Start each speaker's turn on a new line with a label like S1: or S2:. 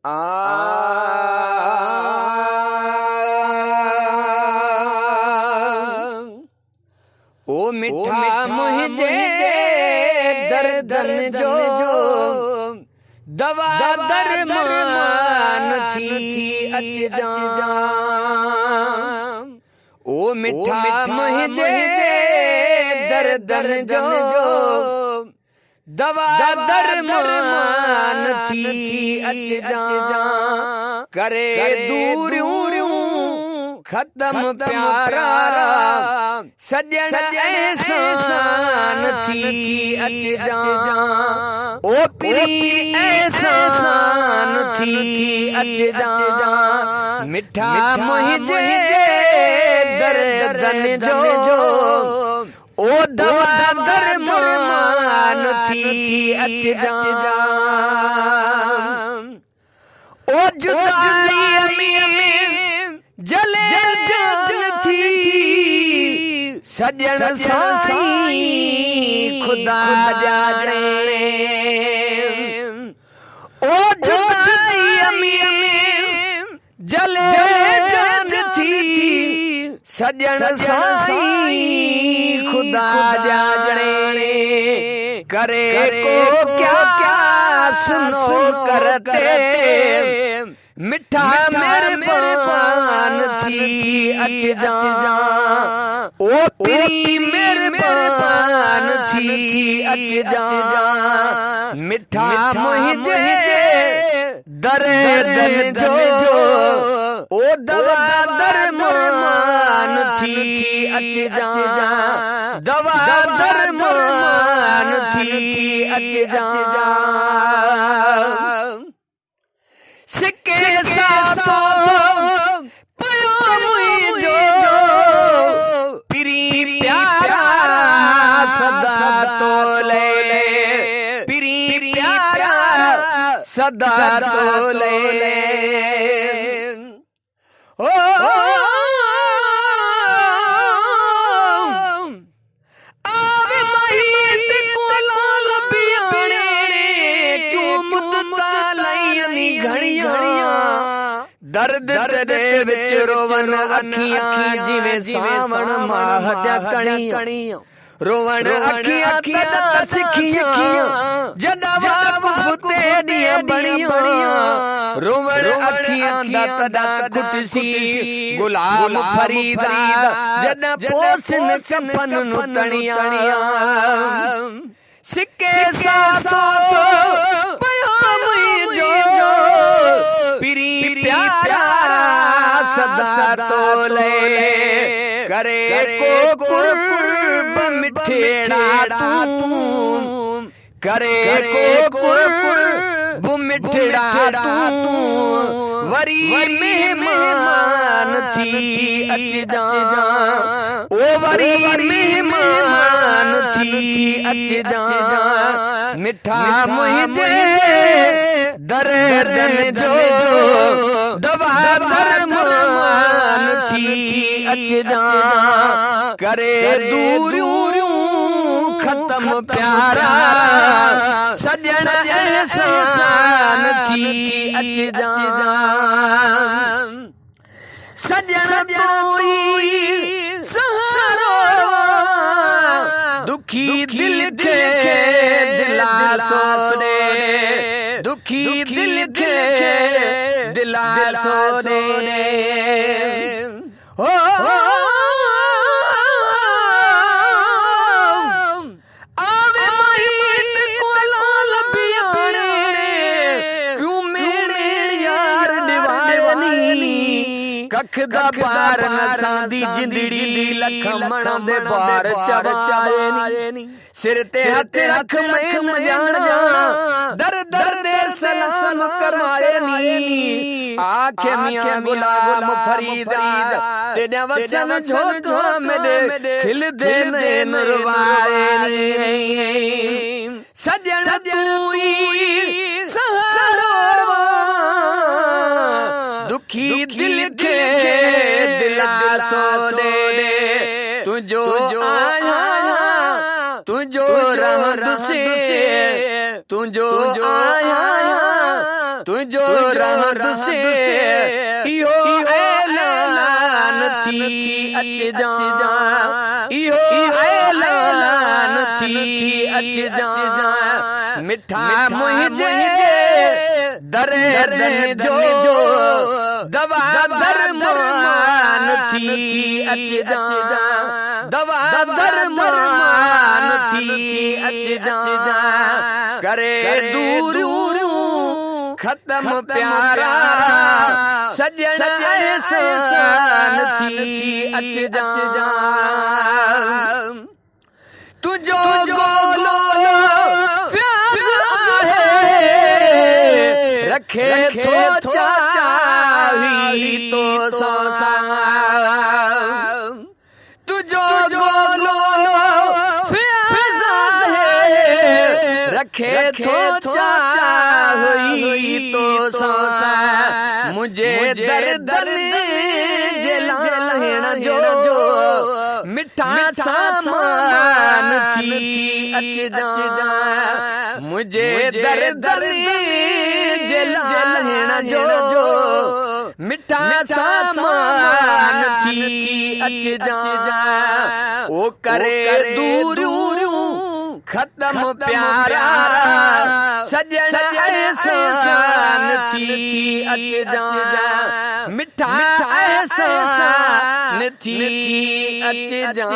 S1: ओ मिठा मुझे दर्दन जो दवा दरमान थी अच जा। ओ मिठा मुझे दर्दन जो दवा दरमान थी अच जा। करे दूरियूं खत्म प्यारा सजन एहसान थी अच जा। ओ पीरी एहसान थी अच जा। मिठा मुझे दर्दन जो ओ दवा दरमान थी अच जा। ओ जुदाई में जले जान थी सजन साईं खुदा जाने। ओ जुदाई में जले जान थी सजन साईं खुदा जाने। करे को क्या क्या सुनो करते मिठा मेहरबान थी अच जा। ओ पीरी मेहरबान थी अच जा। मिठा मुझे दर्दन जो ओ दवा दरमान थी अच जा। दवा दरमान थी अच जा। सिक्के साथो पियो मुझो पीरी प्यारा सदा तोले। पीरी प्यारा सदा तोले। ओ आवे महित को लाल पियाने क्यों मुद्दा लईनी घड़ियां। दर्द दे विच रोवन अखियां जिवें सावण माह दा कणियां। रोवन अखियां कदा सिखियां जदा वाकुफ तेरियां बणियां। रोवन अखियां दा तदा खुटसी गुलाम फरीदा जदा पोसन सपन नु तणियां। सिक्के साथो पियो मुझो पीरी प्यारा सदा तोले। करे को कुर्ब मिठेड़ा तू करे को कुर्ब मिठेड़ा तू वरी मेहमान थी अच जा। ओ वरी मेहमान थी अच जा। मिठा मुझे दर्दन जो दवा दरमान थी अच जा। करे दूरियूं खत्म प्यारा सजन एहसान थी अच जा। सजन कोई सहारो दुखी दिल के दिलासो दे। दुखी दिल के दिलासो दे। हो आवे महित को लाल पियाने क्यों मेरे यार दीवानी। कख दा पार न सांदी जिंदड़ी लखमण दे बार चढ़ाए नी। सिर ते हथ रख मैं जाना दर दर दे सलाम करवाए नी। आखे मियां गुलाम फरीदा तेरे वसन जो मेरे खिल दे नरवाए नी। सजन तूई सहारा दुखी दिल के दिलासो दे। तुझो आया तुझो रहद से तुझो आया तुझो तुझो रहद से इहो ऐलान थी अच जा इहो ऐलान थी अच जा मिठा मुंहिंजे दर्दन जो दवा दरमान थी अच जा दवा दरमान थी अच जा करे दूर खत्म प्यारा सजन एहसान थी अच जा तुझो गोलो प्यास आहे रखे थो चाही तो सोसा तुझो गोलो प्यास आहे रखे थो चाही तो सोसा मुझे दर्दन जे लाहिण जो मिठा सामान थी अच जा मुझे दर्दन जे लाहिण जो मिठा सामान थी अच जा ओ करे दूर खत्म प्यारा सजन एहसान थी अच जा मिठा एहसान थी अच जा